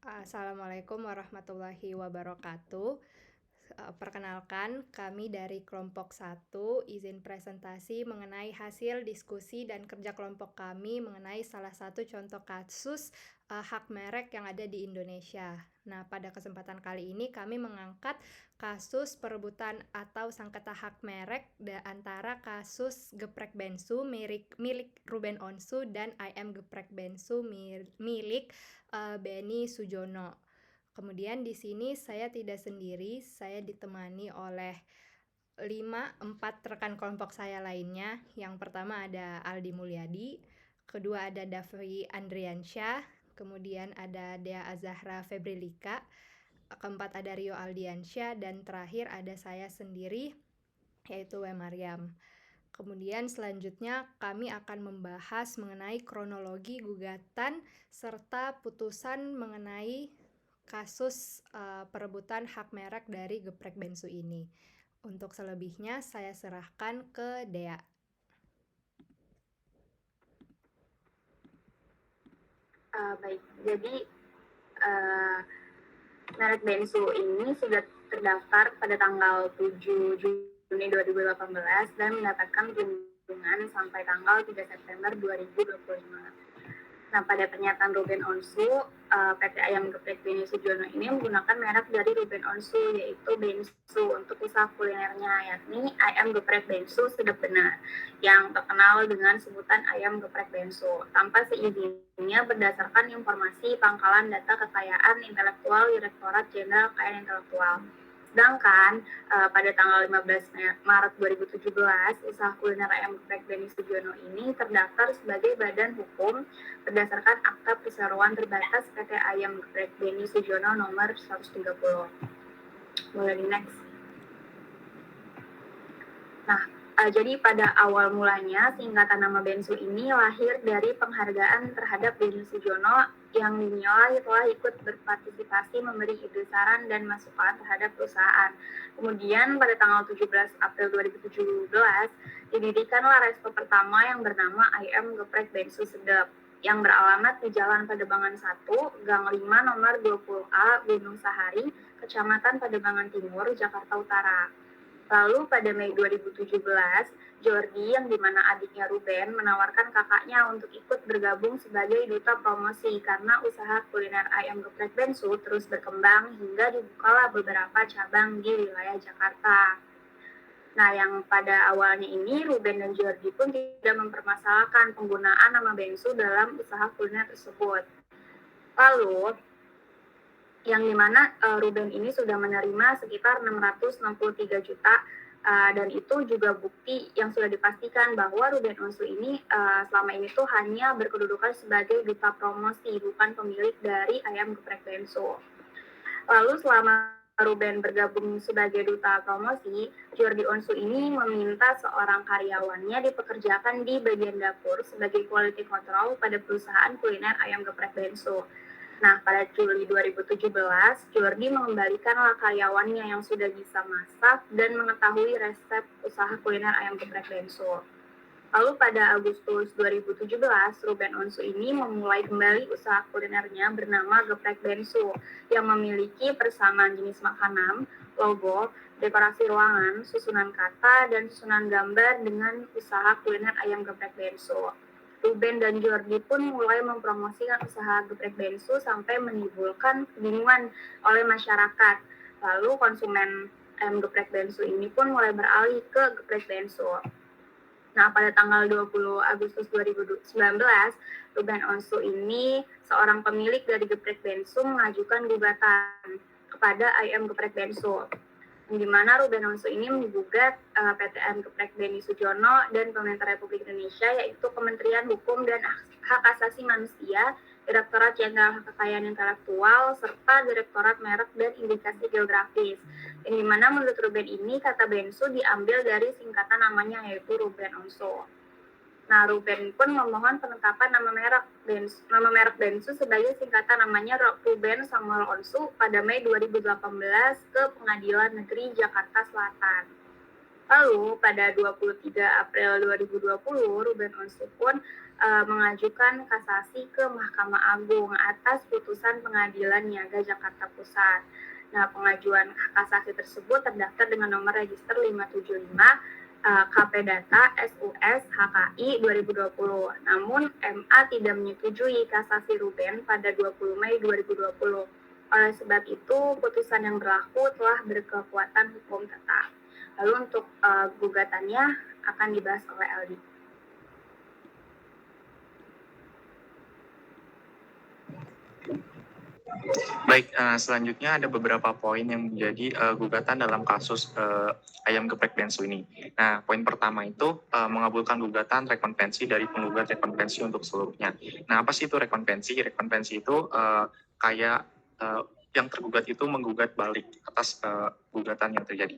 Assalamualaikum warahmatullahi wabarakatuh. Perkenalkan, kami dari kelompok satu izin presentasi mengenai hasil diskusi dan kerja kelompok kami mengenai salah satu contoh kasus hak merek yang ada di Indonesia. Nah, pada kesempatan kali ini kami mengangkat kasus perebutan atau sengketa hak merek antara kasus Geprek Bensu milik Ruben Onsu dan IM Geprek Bensu milik Beni Sujono. Kemudian di sini saya tidak sendiri, saya ditemani oleh 4 rekan kelompok saya lainnya. Yang pertama ada Aldi Mulyadi, kedua ada Davi Andriansyah, kemudian ada Dea Azahra Febrilika, keempat ada Rio Aldiansyah, dan terakhir ada saya sendiri, yaitu W. Maryam. Kemudian selanjutnya kami akan membahas mengenai kronologi gugatan serta putusan mengenai kasus perebutan hak merek dari Geprek Bensu ini. Untuk selebihnya saya serahkan ke Dea. Baik, jadi uh, merek Bensu ini sudah terdaftar pada tanggal 7 Juni 2018 dan mendapatkan perlindungan sampai tanggal 3 September 2025. Nah, pada pernyataan Ruben Onsu, PT Ayam Geprek Beni Sujono ini menggunakan merek dari Ruben Onsu, yaitu Bensu untuk usaha kulinernya, yakni Ayam Geprek Bensu Sedap Benar, yang terkenal dengan sebutan Ayam Geprek Bensu, tanpa seizinnya berdasarkan informasi pangkalan data kekayaan intelektual Direktorat Jenderal Kekayaan Intelektual. Sedangkan pada tanggal 15 Maret 2017, usaha kuliner ayam geprek Beni Sujono ini terdaftar sebagai badan hukum berdasarkan Akta Perseroan Terbatas PT Ayam Geprek Beni Sujono nomor 130. Boleh di next. Nah, jadi pada awal mulanya singkatan nama Bensu ini lahir dari penghargaan terhadap Beni Sujono yang dinilai telah ikut berpartisipasi memberi ide saran dan masukan terhadap perusahaan. Kemudian pada tanggal 17 April 2017 didirikanlah resto pertama yang bernama IM Geprek Bensu Sedap yang beralamat di Jalan Pademangan 1, Gang 5 nomor 20A, Gunung Sahari, Kecamatan Pademangan Timur, Jakarta Utara. Lalu pada Mei 2017, Jordi yang dimana adiknya Ruben menawarkan kakaknya untuk ikut bergabung sebagai duta promosi karena usaha kuliner ayam geprek Bensu terus berkembang hingga dibukalah beberapa cabang di wilayah Jakarta. Nah, yang pada awalnya ini Ruben dan Jordi pun tidak mempermasalahkan penggunaan nama Bensu dalam usaha kuliner tersebut. Lalu, yang dimana Ruben ini sudah menerima sekitar 663 juta dan itu juga bukti yang sudah dipastikan bahwa Ruben Onsu ini selama ini tuh hanya berkedudukan sebagai duta promosi, bukan pemilik dari ayam geprek Bensu. Lalu selama Ruben bergabung sebagai duta promosi, Jordi Onsu ini meminta seorang karyawannya dipekerjakan di bagian dapur sebagai quality control pada perusahaan kuliner ayam geprek Bensu. Nah, pada Juli 2017, Jordi mengembalikanlah karyawannya yang sudah bisa masak dan mengetahui resep usaha kuliner ayam geprek Bensu. Lalu pada Agustus 2017, Ruben Onsu ini memulai kembali usaha kulinernya bernama Geprek Bensu yang memiliki persamaan jenis makanan, logo, dekorasi ruangan, susunan kata, dan susunan gambar dengan usaha kuliner ayam Geprek Bensu. Ruben dan Jordi pun mulai mempromosikan usaha geprek Bensu sampai menimbulkan kebingungan oleh masyarakat. Lalu konsumen ayam geprek Bensu ini pun mulai beralih ke geprek Bensu. Nah, pada tanggal 20 Agustus 2019, Ruben Onsu ini seorang pemilik dari geprek Bensu mengajukan gugatan kepada IM Geprek Bensu, di mana Ruben Onsu ini menggugat PT Ayam Geprek Beni Sujono dan pemerintah Republik Indonesia, yaitu Kementerian Hukum dan Hak Asasi Manusia, Direktorat Jenderal Kekayaan Intelektual, serta Direktorat Merek dan Indikasi Geografis. Yang dimana menurut Ruben ini kata Bensu diambil dari singkatan namanya, yaitu Ruben Onsu. Nah, Ruben pun memohon penetapan nama merek Bensu sebagai singkatan namanya Ruben Samuel Onsu pada Mei 2018 ke Pengadilan Negeri Jakarta Selatan. Lalu pada 23 April 2020, Ruben Onsu pun mengajukan kasasi ke Mahkamah Agung atas putusan Pengadilan Niaga Jakarta Pusat. Nah, pengajuan kasasi tersebut terdaftar dengan nomor register 575 KP Data SUS HKI 2020. Namun, MA tidak menyetujui kasasi Ruben pada 20 Mei 2020. Oleh sebab itu, putusan yang berlaku telah berkekuatan hukum tetap. Lalu untuk gugatannya akan dibahas oleh Aldi. Baik, selanjutnya ada beberapa poin yang menjadi gugatan dalam kasus ayam geprek bensu ini. Nah, poin pertama itu mengabulkan gugatan rekonvensi dari penggugat rekonvensi untuk seluruhnya. Nah, apa sih itu rekonvensi? Rekonvensi itu kayak yang tergugat itu menggugat balik atas gugatan yang terjadi.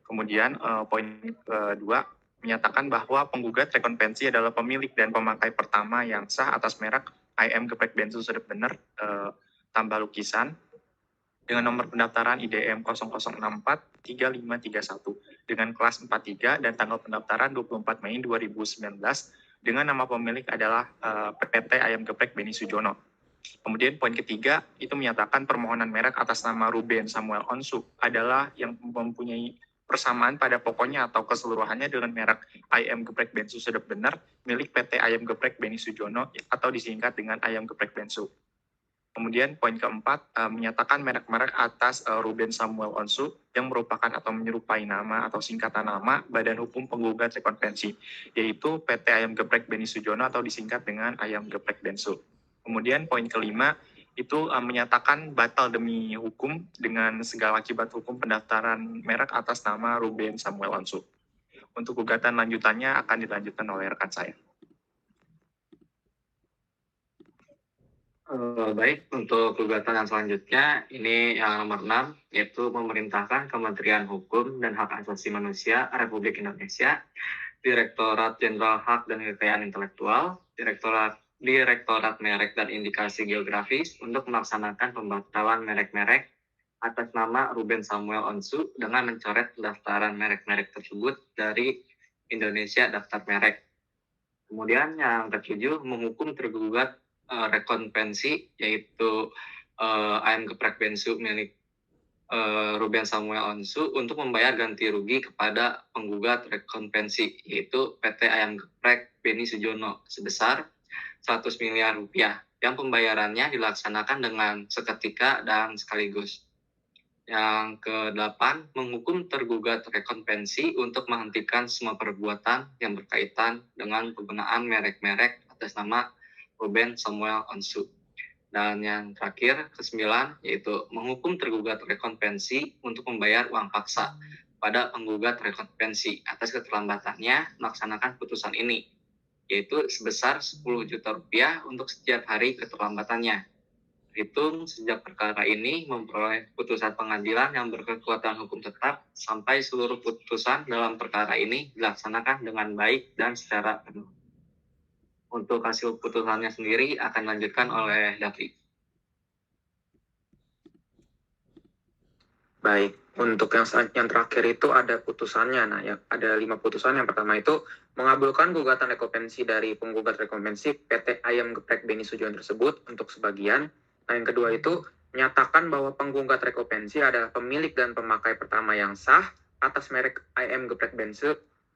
Kemudian poin kedua menyatakan bahwa penggugat rekonvensi adalah pemilik dan pemakai pertama yang sah atas merek IM Geprek Bensu Sedep Bener tambah lukisan dengan nomor pendaftaran IDM 00643531 dengan kelas 43 dan tanggal pendaftaran 24 Mei 2019 dengan nama pemilik adalah PT Ayam Geprek Beni Sujono. Kemudian poin ketiga itu menyatakan permohonan merek atas nama Ruben Samuel Onsu adalah yang mempunyai persamaan pada pokoknya atau keseluruhannya dengan merek Ayam Geprek Bensu Sedep Bener milik PT Ayam Geprek Beni Sujono atau disingkat dengan Ayam Geprek Bensu. Kemudian poin keempat menyatakan merek-merek atas Ruben Samuel Onsu yang merupakan atau menyerupai nama atau singkatan nama Badan Hukum Penggugat Rekonvensi, yaitu PT Ayam Geprek Beni Sujono atau disingkat dengan Ayam Geprek Bensu. Kemudian poin kelima itu menyatakan batal demi hukum dengan segala akibat hukum pendaftaran merek atas nama Ruben Samuel Onsu. Untuk gugatan lanjutannya akan dilanjutkan oleh rekan saya. Baik, untuk gugatan yang selanjutnya, ini yang nomor 6, yaitu memerintahkan Kementerian Hukum dan Hak Asasi Manusia Republik Indonesia, Direktorat Jenderal Hak dan Kekayaan Intelektual, Direktorat Merek dan Indikasi Geografis untuk melaksanakan pembatalan merek-merek atas nama Ruben Samuel Onsu dengan mencoret pendaftaran merek-merek tersebut dari Indonesia Daftar Merek. Kemudian yang ketujuh, menghukum tergugat rekonvensi, yaitu Ayam Geprek Bensu milik Ruben Samuel Onsu untuk membayar ganti rugi kepada penggugat rekonvensi, yaitu PT Ayam Geprek Beni Sujono sebesar 100 miliar rupiah, yang pembayarannya dilaksanakan dengan seketika dan sekaligus. Yang ke-8, menghukum tergugat rekonvensi untuk menghentikan semua perbuatan yang berkaitan dengan penggunaan merek-merek atas nama Ruben Samuel Onsu. Dan yang terakhir, ke-9, yaitu menghukum tergugat rekonvensi untuk membayar uang paksa pada penggugat rekonvensi atas keterlambatannya melaksanakan putusan ini, yaitu sebesar 10 juta rupiah untuk setiap hari keterlambatannya. Hitung sejak perkara ini memperoleh putusan pengadilan yang berkekuatan hukum tetap sampai seluruh putusan dalam perkara ini dilaksanakan dengan baik dan secara penuh. Untuk hasil putusannya sendiri akan dilanjutkan oleh Davi. Baik, untuk yang terakhir itu ada putusannya. Nah, ada 5 putusan. Yang pertama itu mengabulkan gugatan rekonvensi dari penggugat rekonvensi PT Ayam Geprek Beni Sujono tersebut untuk sebagian. Nah, yang kedua itu menyatakan bahwa penggugat rekonvensi adalah pemilik dan pemakai pertama yang sah atas merek Ayam Geprek Bensu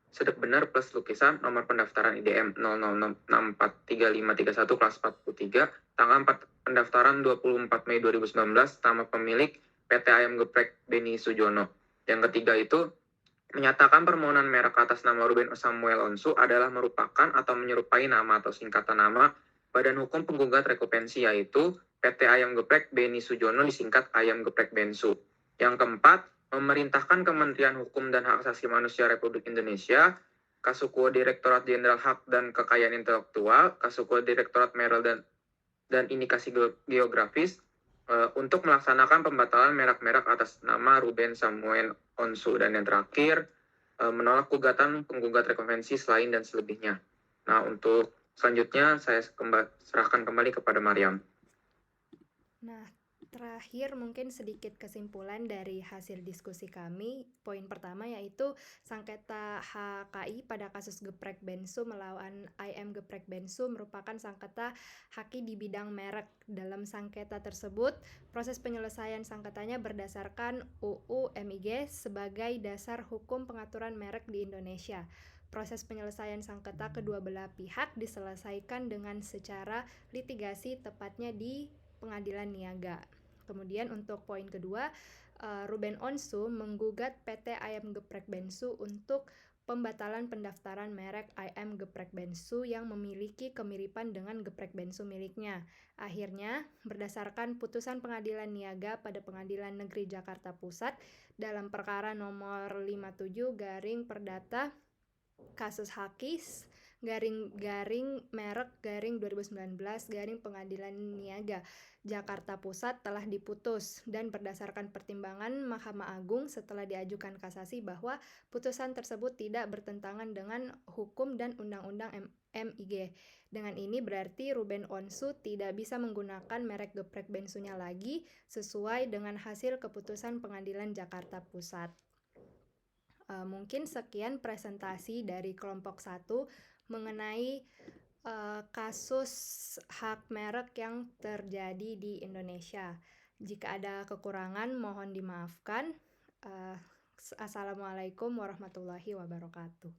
Sedep Bener plus lukisan nomor pendaftaran IDM 00643531 kelas 43 tanggal 4 pendaftaran 24 Mei 2019 nama pemilik PT Ayam Geprek Beni Sujono. Yang ketiga itu menyatakan permohonan merek atas nama Ruben Samuel Onsu adalah merupakan atau menyerupai nama atau singkatan nama Badan Hukum Penggugat Rekonvensi, yaitu PT Ayam Geprek Beni Sujono disingkat Ayam Geprek Bensu. Yang keempat, memerintahkan Kementerian Hukum dan Hak Asasi Manusia Republik Indonesia, Kasuko Direktorat Jenderal Hak dan Kekayaan Intelektual, Kasuko Direktorat Merek dan Indikasi Geografis untuk melaksanakan pembatalan merek-merek atas nama Ruben Samuel Onsu. Dan yang terakhir, menolak gugatan penggugat rekonvensi selain dan selebihnya. Nah, untuk selanjutnya saya serahkan kembali kepada Mariam. Nah, Terakhir mungkin sedikit kesimpulan dari hasil diskusi kami. Poin pertama yaitu sengketa HKI pada kasus geprek bensu melawan IM geprek bensu merupakan sengketa HKI di bidang merek. Dalam sengketa tersebut, proses penyelesaian sengketanya berdasarkan UU MIG sebagai dasar hukum pengaturan merek di Indonesia. Proses penyelesaian sengketa kedua belah pihak diselesaikan dengan secara litigasi, tepatnya di pengadilan niaga. Kemudian untuk poin kedua, Ruben Onsu menggugat PT Ayam Geprek Bensu untuk pembatalan pendaftaran merek IM Geprek Bensu yang memiliki kemiripan dengan geprek bensu miliknya. Akhirnya, berdasarkan putusan pengadilan niaga pada Pengadilan Negeri Jakarta Pusat dalam perkara nomor 57 garing perdata kasus Hakis garing merek garing 2019 garing Pengadilan Niaga Jakarta Pusat telah diputus dan berdasarkan pertimbangan Mahkamah Agung setelah diajukan kasasi bahwa putusan tersebut tidak bertentangan dengan hukum dan undang-undang MIG. Dengan ini berarti Ruben Onsu tidak bisa menggunakan merek geprek bensunya lagi sesuai dengan hasil keputusan Pengadilan Jakarta Pusat. Mungkin sekian presentasi dari kelompok 1 mengenai kasus hak merek yang terjadi di Indonesia. Jika ada kekurangan mohon dimaafkan. Assalamualaikum warahmatullahi wabarakatuh.